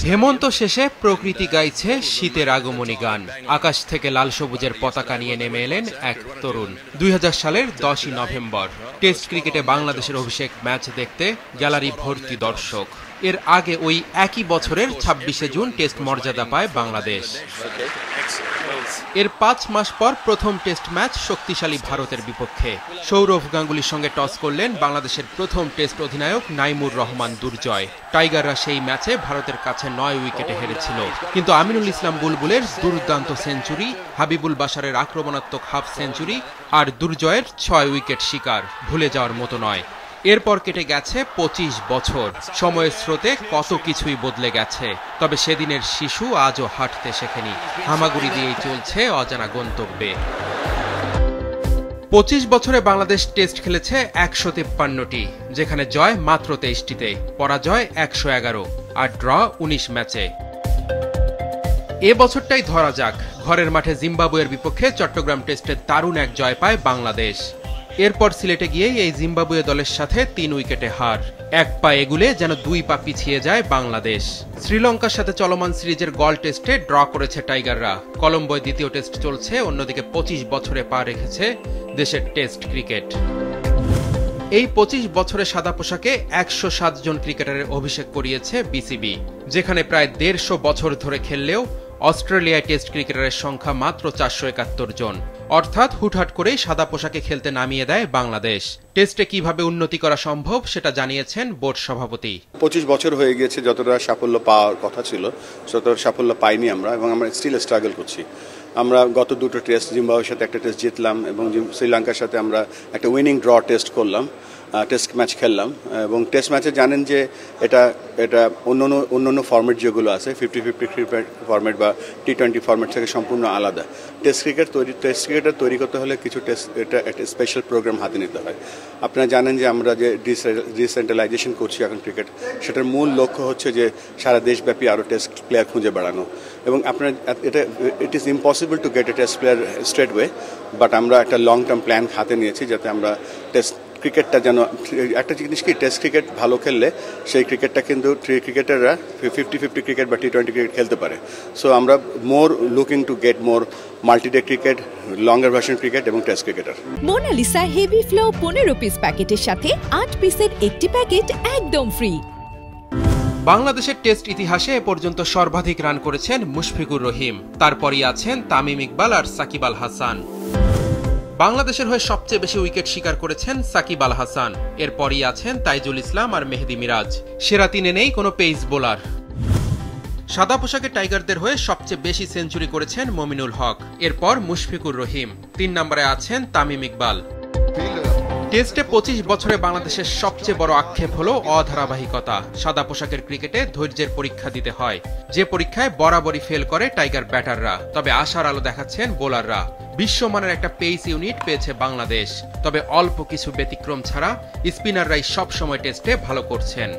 হেমন্ত শেষে প্রকৃতি গাইছে শীতের আগমনী গান। আকাশ থেকে লাল সবুজের পতাকা নিয়ে নেমে এলেন এক তরুণ। 2000 সালের 10ই নভেম্বর টেস্ট ক্রিকেটে বাংলাদেশের অভিষেক ম্যাচ দেখতে গ্যালারি ভর্তি দর্শক। এর আগে ওই একই বছরের 26শে জুন টেস্ট মর্যাদা পায় বাংলাদেশ। এর 5 মাস পর প্রথম টেস্ট ম্যাচ শক্তিশালী ভারতের বিপক্ষে। সৌরভ গাঙ্গুলির সঙ্গে টস করলেন বাংলাদেশের প্রথম টেস্ট অধিনায়ক নাইমুর রহমান দুর্জয়। টাইগাররা সেই ম্যাচে ভারতের কাছে 9 উইকেটে হেরেছিল, কিন্তু আমিনুল ইসলাম বুলবুলের দুর্দান্ত সেঞ্চুরি, হাবিবুল বাশারের আক্রমণাত্মক হাফ সেঞ্চুরি আর দুর্জয়ের 6 উইকেট শিকার ভুলে যাওয়ার মতো নয়। এরপর কেটে গেছে 25 বছর। সময়ের স্রোতে কত কিছুই বদলে গেছে, তবে সেদিনের শিশু আজও হাঁটতে শেখেনি। হামাগুড়ি দিয়েই চলছে অজানা গন্তব্যে। 25 বছরে বাংলাদেশ টেস্ট খেলেছে 153টি, যেখানে জয় মাত্র 23টিতে, পরাজয় 111 আর ড্র 19 ম্যাচে। এ বছরটাই ধরা যাক, ঘরের মাঠে জিম্বাবুয়ের বিপক্ষে চট্টগ্রাম টেস্টে দারুণ এক জয় পায় বাংলাদেশ। এরপর সিলেটে গিয়েই এই জিম্বাবুয়ে দলের সাথে 3 উইকেটে হার। এক পা এগুলে যেন 2 পা পিছিয়ে যায় বাংলাদেশ। শ্রীলঙ্কার সাথে চলমান সিরিজের গল টেস্টে ড্র করেছে টাইগাররা। কলম্বোয় দ্বিতীয় টেস্ট চলছে, অন্যদিকে 25 বছরে পা রেখেছে দেশের টেস্ট ক্রিকেট। এই 25 বছরে সাদা পোশাকে 107 জন ক্রিকেটারের অভিষেক করিয়েছে বিসিবি, যেখানে প্রায় 150 বছর ধরে খেললেও অস্ট্রেলিয়ায় টেস্ট ক্রিকেটারের সংখ্যা মাত্র 471 জন। অর্থাৎ হুটহাট করেই সাদা পোশাকে খেলতে নামিয়ে দেয় বাংলাদেশ। টেস্টে কিভাবে উন্নতি করা সম্ভব সেটা জানিয়েছেন বোর্ড সভাপতি। 25 বছর হয়ে গিয়েছে, যতটা সাফল্য পাওয়ার কথা ছিল ততটা সাফল্য পাইনি আমরা, এবং আমরা স্টিল স্ট্রাগল করছি। আমরা গত 2টো টেস্ট, জিম্বাবুয়ের সাথে একটা টেস্ট জিতলাম এবং শ্রীলঙ্কার সাথে আমরা একটা উইনিং ড্র টেস্ট করলাম, টেস্ট ম্যাচ খেললাম। এবং টেস্ট ম্যাচে জানেন যে এটা অন্য ফরম্যাট যেগুলো আছে 50-50 ক্রিকেট ফরম্যাট বা T20 ফরম্যাট থেকে সম্পূর্ণ আলাদা। টেস্ট ক্রিকেটার তৈরি করতে হলে কিছু এটা একটা স্পেশাল প্রোগ্রাম হাতে নিতে হয়। আপনারা জানেন যে আমরা যে ডিসেন্ট্রালাইজেশন করছি এখন ক্রিকেট, সেটার মূল লক্ষ্য হচ্ছে যে সারা দেশব্যাপী আরও টেস্ট প্লেয়ার খুঁজে বেড়ানো। এবং আপনার it is impossible to get A test player straight way, but আমরা একটা লং টার্ম প্ল্যান হাতে নিয়েছি যাতে আমরা টেস্ট ক্রিকেটটা যেন, একটা জিনিস কি, টেস্ট ক্রিকেট ভালো খেললে সেই ক্রিকেটটা কিন্তু ক্রিকেটাররা 50-50 ক্রিকেট বা T20 ক্রিকেট খেলতে পারে। সো আমরা more looking to get more multiday cricket, longer version cricket এবং test cricketer. Monalisa heavy flow 15 piece প্যাকেটের সাথে 8 পিসের একটি প্যাকেট একদম ফ্রি। বাংলাদেশের টেস্ট ইতিহাসে এ পর্যন্ত সর্বাধিক রান করেছেন মুশফিকুর রহিম, তারপরই আছেন তামিম ইকবাল আর সাকিব আল হাসান। বাংলাদেশের হয়ে সবচেয়ে বেশি উইকেট শিকার করেছেন সাকিব আল হাসান, এরপরই আছেন তাইজুল ইসলাম আর মেহেদি মিরাজ। সেরা 3-এ নেই কোনো পেস বোলার। সাদা পোশাকে টাইগারদের হয়ে সবচেয়ে বেশি সেঞ্চুরি করেছেন মমিনুল হক, এরপর মুশফিকুর রহিম, 3 নম্বরে আছেন তামিম ইকবাল। টেস্টে 25 বছরে বাংলাদেশের সবচেয়ে বড় আক্ষেপ হলো অধারাবাহিকতা। সাদা পোশাকের ক্রিকেটে ধৈর্যের পরীক্ষা দিতে হয়, যে পরীক্ষায় বরাবরই ফেল করে টাইগার ব্যাটাররা। তবে আশার আলো দেখাচ্ছেন বোলাররা। বিশ্বমানের একটা পেস ইউনিট পেয়েছে বাংলাদেশ, তবে অল্প কিছু ব্যতিক্রম ছাড়া স্পিনাররাই সবসময় টেস্টে ভালো করছেন।